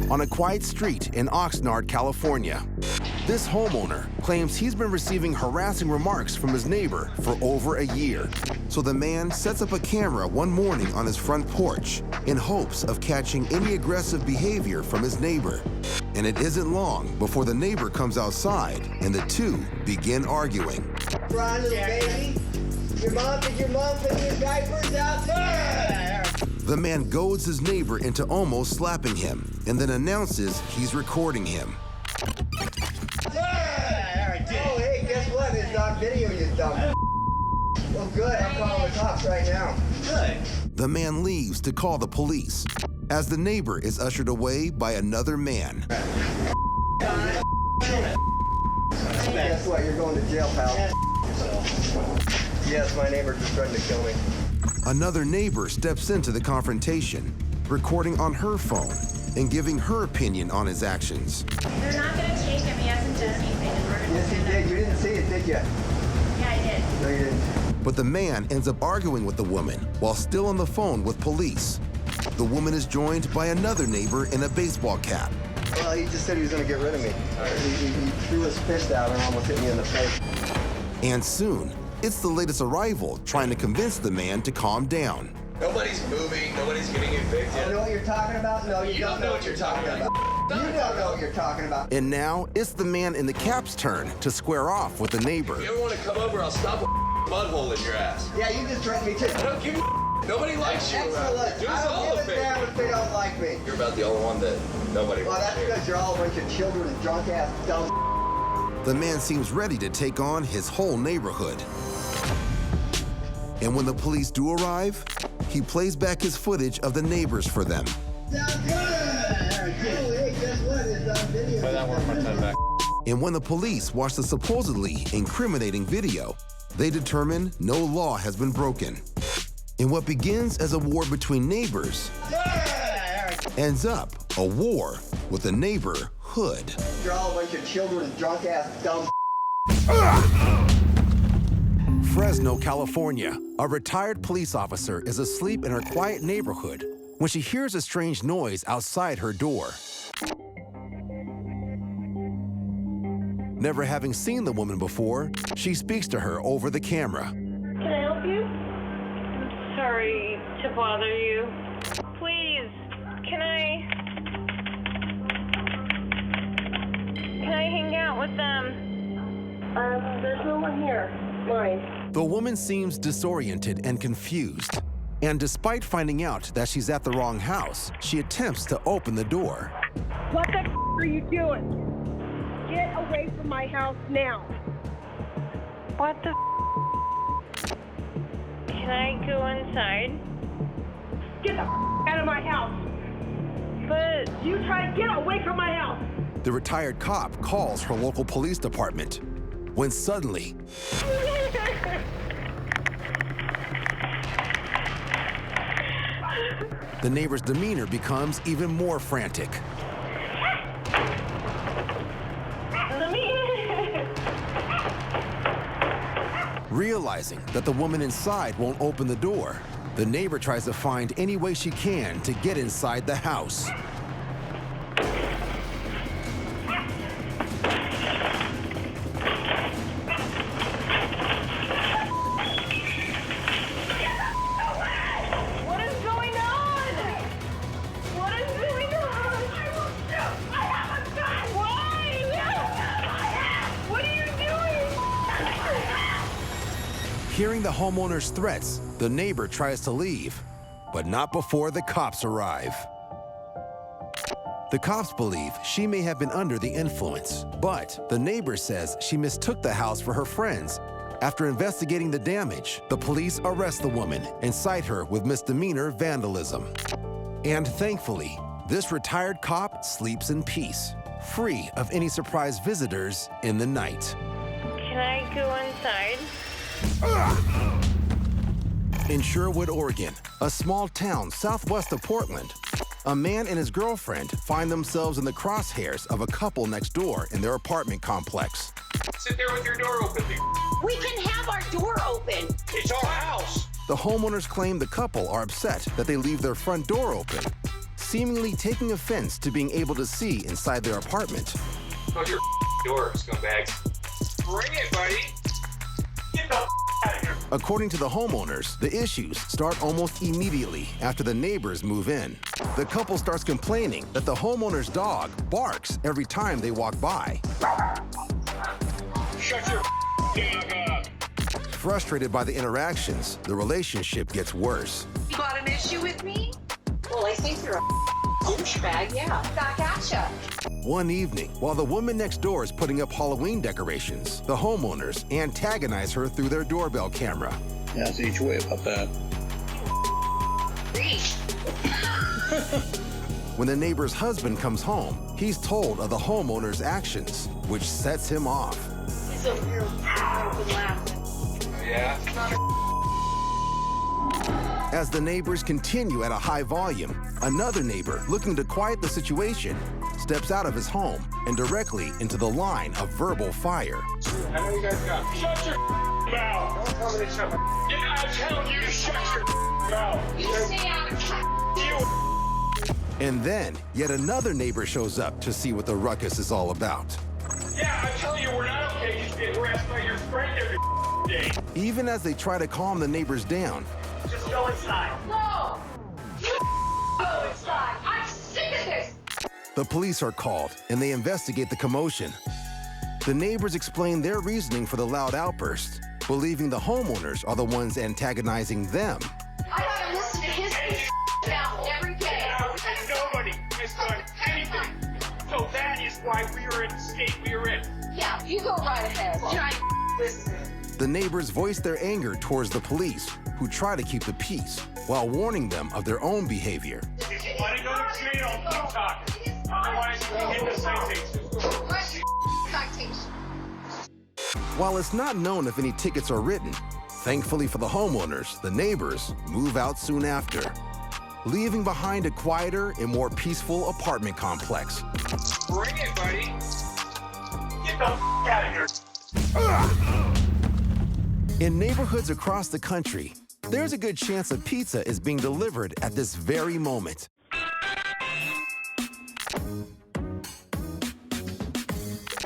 on a quiet street in Oxnard, California. This homeowner claims he's been receiving harassing remarks from his neighbor for over a year. So the man sets up a camera one morning on his front porch in hopes of catching any aggressive behavior from his neighbor. And it isn't long before the neighbor comes outside and the two begin arguing. Run, little baby. Did your mom put your diapers out there? The man goads his neighbor into almost slapping him and then announces he's recording him. Oh, hey, guess what? It's not video, you dumb. Well, good. I'm calling the cops right now. Good. The man leaves to call the police as the neighbor is ushered away by another man. Guess what? You're going to jail, pal. Yes, my neighbor just threatened to kill me. Another neighbor steps into the confrontation, recording on her phone and giving her opinion on his actions. They're not going to take him. He hasn't done anything. Yes, he did. You didn't see it, did you? Yeah, I did. No, you didn't. But the man ends up arguing with the woman while still on the phone with police. The woman is joined by another neighbor in a baseball cap. Well, he just said he was going to get rid of me. He threw his fist out and almost hit me in the face. And soon, it's the latest arrival trying to convince the man to calm down. Nobody's moving, nobody's getting evicted. You know what you're talking about? No, you don't know what you're talking about. You don't know what you're talking about. And now, it's the man in the cap's turn to square off with the neighbor. If you ever want to come over, I'll stop a mud hole in your ass. Yeah, you just threatened me too. I don't give a nobody likes you. Excellent. Do us I all don't a give a favor. damn if they don't like me. You're about the only one that nobody Well, wants that's to hear. because you're all a bunch of children and drunk-ass dumb. The man seems ready to take on his whole neighborhood. And when the police do arrive, he plays back his footage of the neighbors for them. Sounds good. Hey, guess what? It's on video. Play that one more time back. And when the police watch the supposedly incriminating video, they determine no law has been broken. And what begins as a war between neighbors ends up a war with the neighborhood. You're all a bunch of children and drunk-ass dumb. Fresno, California. A retired police officer is asleep in her quiet neighborhood when she hears a strange noise outside her door. Never having seen the woman before, she speaks to her over the camera. Can I help you? I'm sorry to bother you. Please, can I hang out with them? There's no one here. Mine. The woman seems disoriented and confused. And despite finding out that she's at the wrong house, she attempts to open the door. What the are you doing? Get away from my house now. What the Can I go inside? Get the out of my house. But You try to get away from my house. The retired cop calls her local police department when suddenly, the neighbor's demeanor becomes even more frantic. Realizing that the woman inside won't open the door, the neighbor tries to find any way she can to get inside the house. What is going on? What is going on? I will shoot. I have a gun. Why? What are you doing? Hearing the homeowner's threats, the neighbor tries to leave, but not before the cops arrive. The cops believe she may have been under the influence, but the neighbor says she mistook the house for her friends. After investigating the damage, the police arrest the woman and cite her with misdemeanor vandalism. And thankfully, this retired cop sleeps in peace, free of any surprise visitors in the night. Can I go inside? In Sherwood, Oregon, a small town southwest of Portland, a man and his girlfriend find themselves in the crosshairs of a couple next door in their apartment complex. Sit there with your door open. We can have our door open. It's our house. The homeowners claim the couple are upset that they leave their front door open. seemingly taking offense to being able to see inside their apartment. Close your door, scumbags. Bring it, buddy. Get the out of here. According to the homeowners, the issues start almost immediately after the neighbors move in. The couple starts complaining that the homeowner's dog barks every time they walk by. Shut your dog up. Frustrated by the interactions, the relationship gets worse. You got an issue with me? Well, I think you're a douchebag, yeah. Back at ya. One evening, while the woman next door is putting up Halloween decorations, the homeowners antagonize her through their doorbell camera. Yeah, see each way about that. When the neighbor's husband comes home, he's told of the homeowner's actions, which sets him off. He's over here laughing. Yeah? As the neighbors continue at a high volume, another neighbor, looking to quiet the situation, steps out of his home and directly into the line of verbal fire. I know you guys got. Shut your mouth! Don't tell me to shut my. Yeah, I'm telling you to shut your mouth! You stay out of touch. And then, yet another neighbor shows up to see what the ruckus is all about. Yeah, I'm telling you, we're not okay. He's getting harassed by your friend every day. Even as they try to calm the neighbors down, Just go inside. No! You go inside. I'm sick of this. the police are called and they investigate the commotion. The neighbors explain their reasoning for the loud outburst, believing the homeowners are the ones antagonizing them. I gotta listen to his mouth every day. Nobody has done anything. So that is why we are in the state we are in. Yeah, you go right ahead. Giant listen. The neighbors voice their anger towards the police, who try to keep the peace, while warning them of their own behavior. If you want to go to jail, keep talking. Otherwise, you get the citation. Citation. While it's not known if any tickets are written, thankfully for the homeowners, the neighbors move out soon after, leaving behind a quieter and more peaceful apartment complex. Bring it, buddy. Get the out of here. In neighborhoods across the country, there's a good chance a pizza is being delivered at this very moment.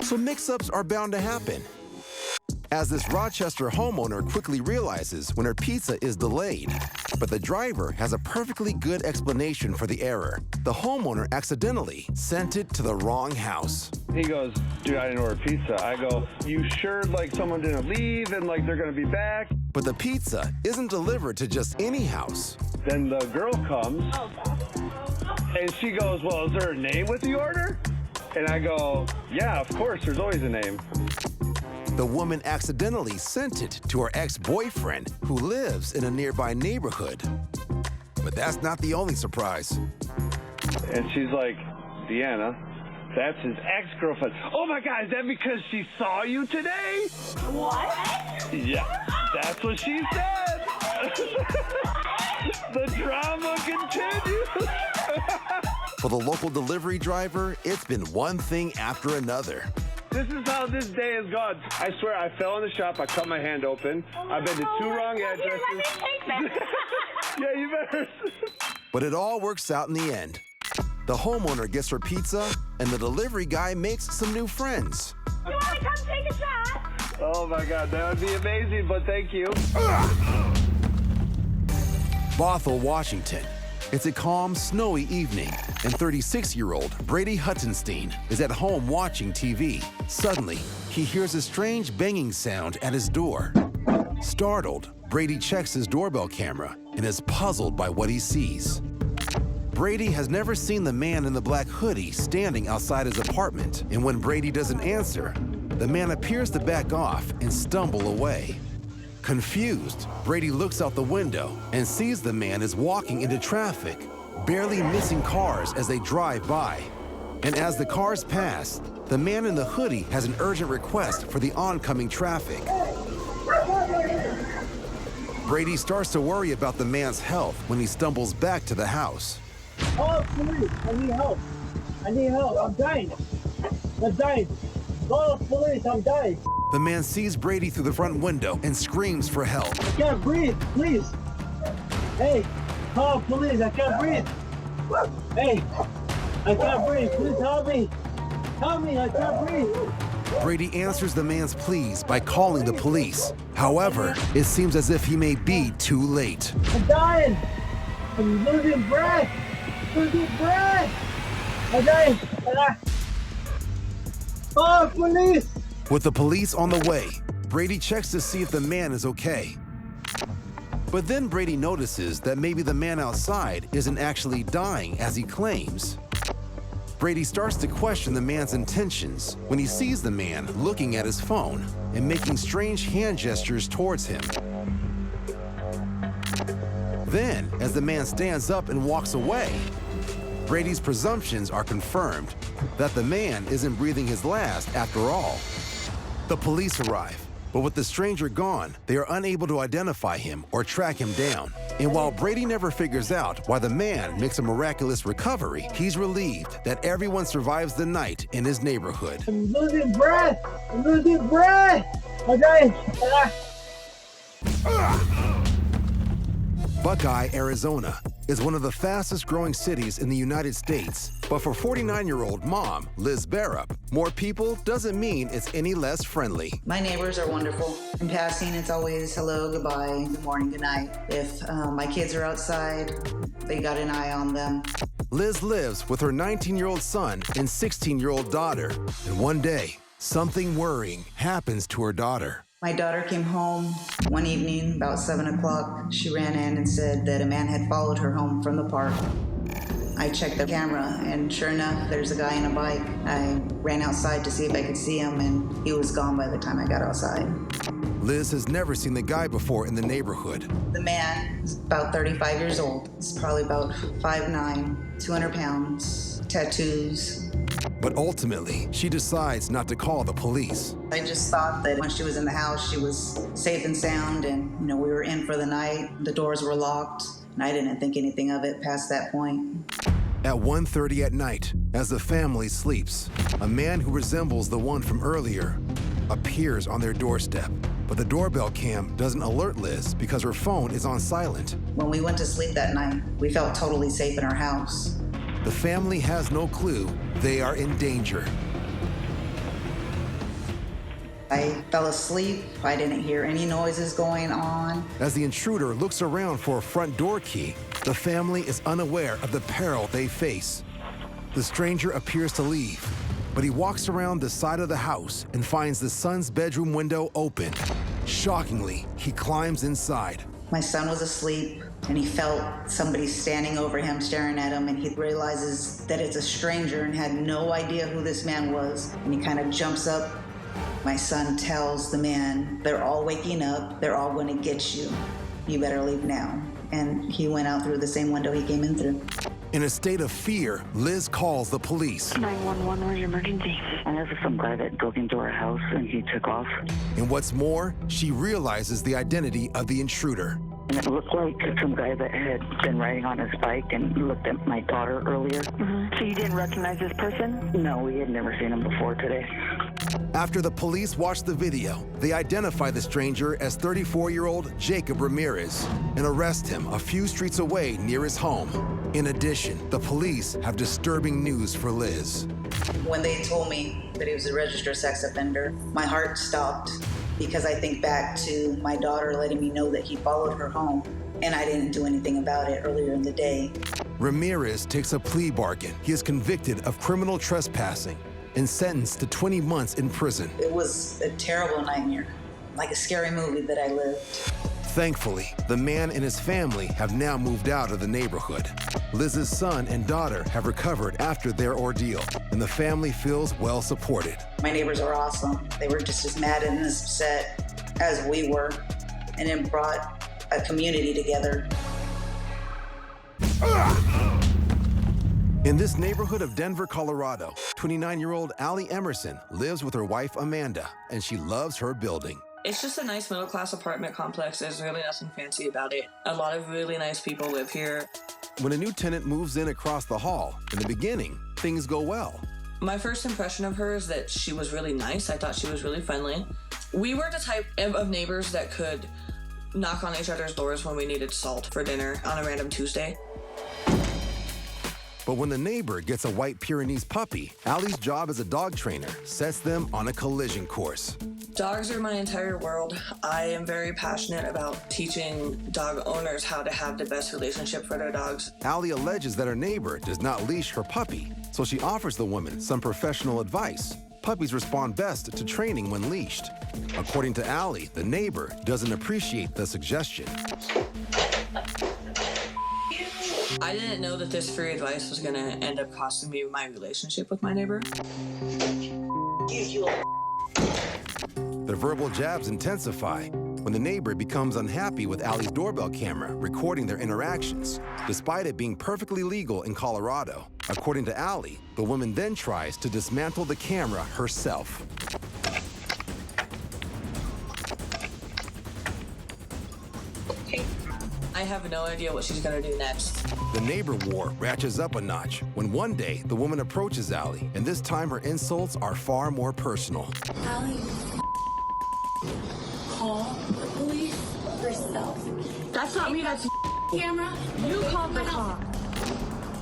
So mix-ups are bound to happen. As this Rochester homeowner quickly realizes when her pizza is delayed. But the driver has a perfectly good explanation for the error. The homeowner accidentally sent it to the wrong house. He goes, dude, I didn't order pizza. I go, you sure like someone didn't leave and like they're gonna be back? But the pizza isn't delivered to just any house. Then the girl comes and she goes, well, is there a name with the order? And I go, yeah, of course, there's always a name. The woman accidentally sent it to her ex-boyfriend who lives in a nearby neighborhood. But that's not the only surprise. And she's like, Deanna, that's his ex-girlfriend. Oh my God, is that because she saw you today? What? Yeah, that's what she said. The drama continues. For the local delivery driver, it's been one thing after another. This is how this day has gone. I swear, I fell in the shop, I cut my hand open. I've been to 2 wrong addresses. Let me take that. Yeah, you better. But it all works out in the end. The homeowner gets her pizza, and the delivery guy makes some new friends. You want to come take a shot? Oh my God, that would be amazing, but thank you. Bothell, Washington. It's a calm, snowy evening, and 36-year-old Brady Huttenstein is at home watching TV. Suddenly, he hears a strange banging sound at his door. Startled, Brady checks his doorbell camera and is puzzled by what he sees. Brady has never seen the man in the black hoodie standing outside his apartment, and when Brady doesn't answer, the man appears to back off and stumble away. Confused, Brady looks out the window and sees the man is walking into traffic, barely missing cars as they drive by. And as the cars pass, the man in the hoodie has an urgent request for the oncoming traffic. Brady starts to worry about the man's health when he stumbles back to the house. Oh, police, I need help. I need help, I'm dying. I'm dying. Oh, police, I'm dying. The man sees Brady through the front window and screams for help. I can't breathe, please. Hey, call police, I can't breathe. Hey, I can't breathe. Please help me. Help me, I can't breathe. Brady answers the man's pleas by calling the police. However, it seems as if he may be too late. I'm dying. I'm losing breath. Losing breath. I'm dying. Oh, police. With the police on the way, Brady checks to see if the man is okay. But then Brady notices that maybe the man outside isn't actually dying as he claims. Brady starts to question the man's intentions when he sees the man looking at his phone and making strange hand gestures towards him. Then, as the man stands up and walks away, Brady's presumptions are confirmed that the man isn't breathing his last after all. The police arrive, but with the stranger gone, they are unable to identify him or track him down. And while Brady never figures out why the man makes a miraculous recovery, he's relieved that everyone survives the night in his neighborhood. I'm losing breath. I'm losing breath. I'm dying. Buckeye, Arizona is one of the fastest growing cities in the United States. But for 49-year-old mom, Liz Barup, more people doesn't mean it's any less friendly. My neighbors are wonderful. In passing, it's always hello, goodbye, good morning, good night. If my kids are outside, they got an eye on them. Liz lives with her 19-year-old son and 16-year-old daughter. And one day, something worrying happens to her daughter. My daughter came home one evening about 7 o'clock. She ran in and said that a man had followed her home from the park. I checked the camera, and sure enough, there's a guy on a bike. I ran outside to see if I could see him, and he was gone by the time I got outside. Liz has never seen the guy before in the neighborhood. The man is about 35 years old. He's probably about 5'9", 200 pounds, tattoos. But ultimately, she decides not to call the police. I just thought that when she was in the house, she was safe and sound, and we were in for the night. The doors were locked, and I didn't think anything of it past that point. At 1:30 at night, as the family sleeps, a man who resembles the one from earlier appears on their doorstep. But the doorbell cam doesn't alert Liz because her phone is on silent. When we went to sleep that night, we felt totally safe in our house. The family has no clue they are in danger. I fell asleep. I didn't hear any noises going on. As the intruder looks around for a front door key, the family is unaware of the peril they face. The stranger appears to leave, but he walks around the side of the house and finds the son's bedroom window open. Shockingly, he climbs inside. My son was asleep, and he felt somebody standing over him, staring at him, and he realizes that it's a stranger and had no idea who this man was. And he kind of jumps up. My son tells the man, "They're all waking up. They're all going to get you. You better leave now." And he went out through the same window he came in through. In a state of fear, Liz calls the police. 911, where's your emergency? I have some guy that broke into our house and he took off. And what's more, she realizes the identity of the intruder. And it looked like some guy that had been riding on his bike and looked at my daughter earlier. So you didn't recognize this person? No, we had never seen him before today. After the police watch the video, they identify the stranger as 34-year-old Jacob Ramirez and arrest him a few streets away near his home. In addition, the police have disturbing news for Liz. When they told me that he was a registered sex offender, my heart stopped because I think back to my daughter letting me know that he followed her home, and I didn't do anything about it earlier in the day. Ramirez takes a plea bargain. He is convicted of criminal trespassing and sentenced to 20 months in prison. It was a terrible nightmare, like a scary movie that I lived. Thankfully, the man and his family have now moved out of the neighborhood. Liz's son and daughter have recovered after their ordeal, and the family feels well supported. My neighbors are awesome. They were just as mad and as upset as we were, and it brought a community together. In this neighborhood of Denver, Colorado, 29-year-old Allie Emerson lives with her wife Amanda, and she loves her building. It's just a nice middle-class apartment complex. There's really nothing fancy about it. A lot of really nice people live here. When a new tenant moves in across the hall, in the beginning, things go well. My first impression of her is that she was really nice. I thought she was really friendly. We were the type of neighbors that could knock on each other's doors when we needed salt for dinner on a random Tuesday. But when the neighbor gets a white Pyrenees puppy, Allie's job as a dog trainer sets them on a collision course. Dogs are my entire world. I am very passionate about teaching dog owners how to have the best relationship for their dogs. Allie alleges that her neighbor does not leash her puppy, so she offers the woman some professional advice. Puppies respond best to training when leashed. According to Allie, the neighbor doesn't appreciate the suggestion. I didn't know that this free advice was going to end up costing me my relationship with my neighbor. The verbal jabs intensify when the neighbor becomes unhappy with Allie's doorbell camera recording their interactions, despite it being perfectly legal in Colorado. According to Allie, the woman then tries to dismantle the camera herself. I have no idea what she's going to do next. The neighbor war ratchets up a notch when one day the woman approaches Allie, and this time her insults are far more personal. Allie, call the police yourself. That's not me, that's camera. you called the cop.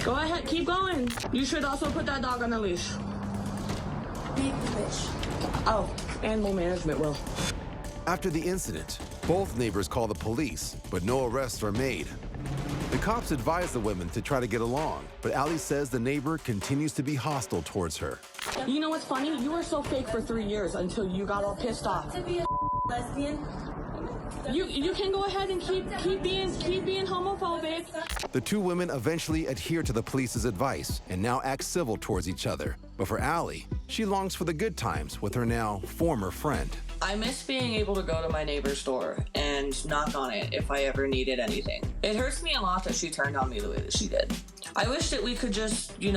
Go ahead, keep going. You should also put that dog on a leash. Make the wish. Oh, animal management will. After the incident, both neighbors call the police, but no arrests are made. The cops advise the women to try to get along, but Allie says the neighbor continues to be hostile towards her. You know what's funny? You were so fake for 3 years until you got all pissed off. To be a lesbian. You can go ahead and keep being homophobic. The two women eventually adhere to the police's advice and now act civil towards each other. But for Allie, she longs for the good times with her now former friend. I miss being able to go to my neighbor's door and knock on it if I ever needed anything. It hurts me a lot that she turned on me the way that she did. I wish that we could just, be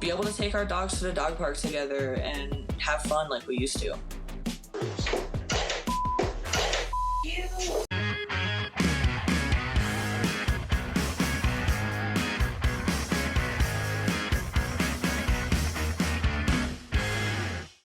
able to take our dogs to the dog park together and have fun like we used to. You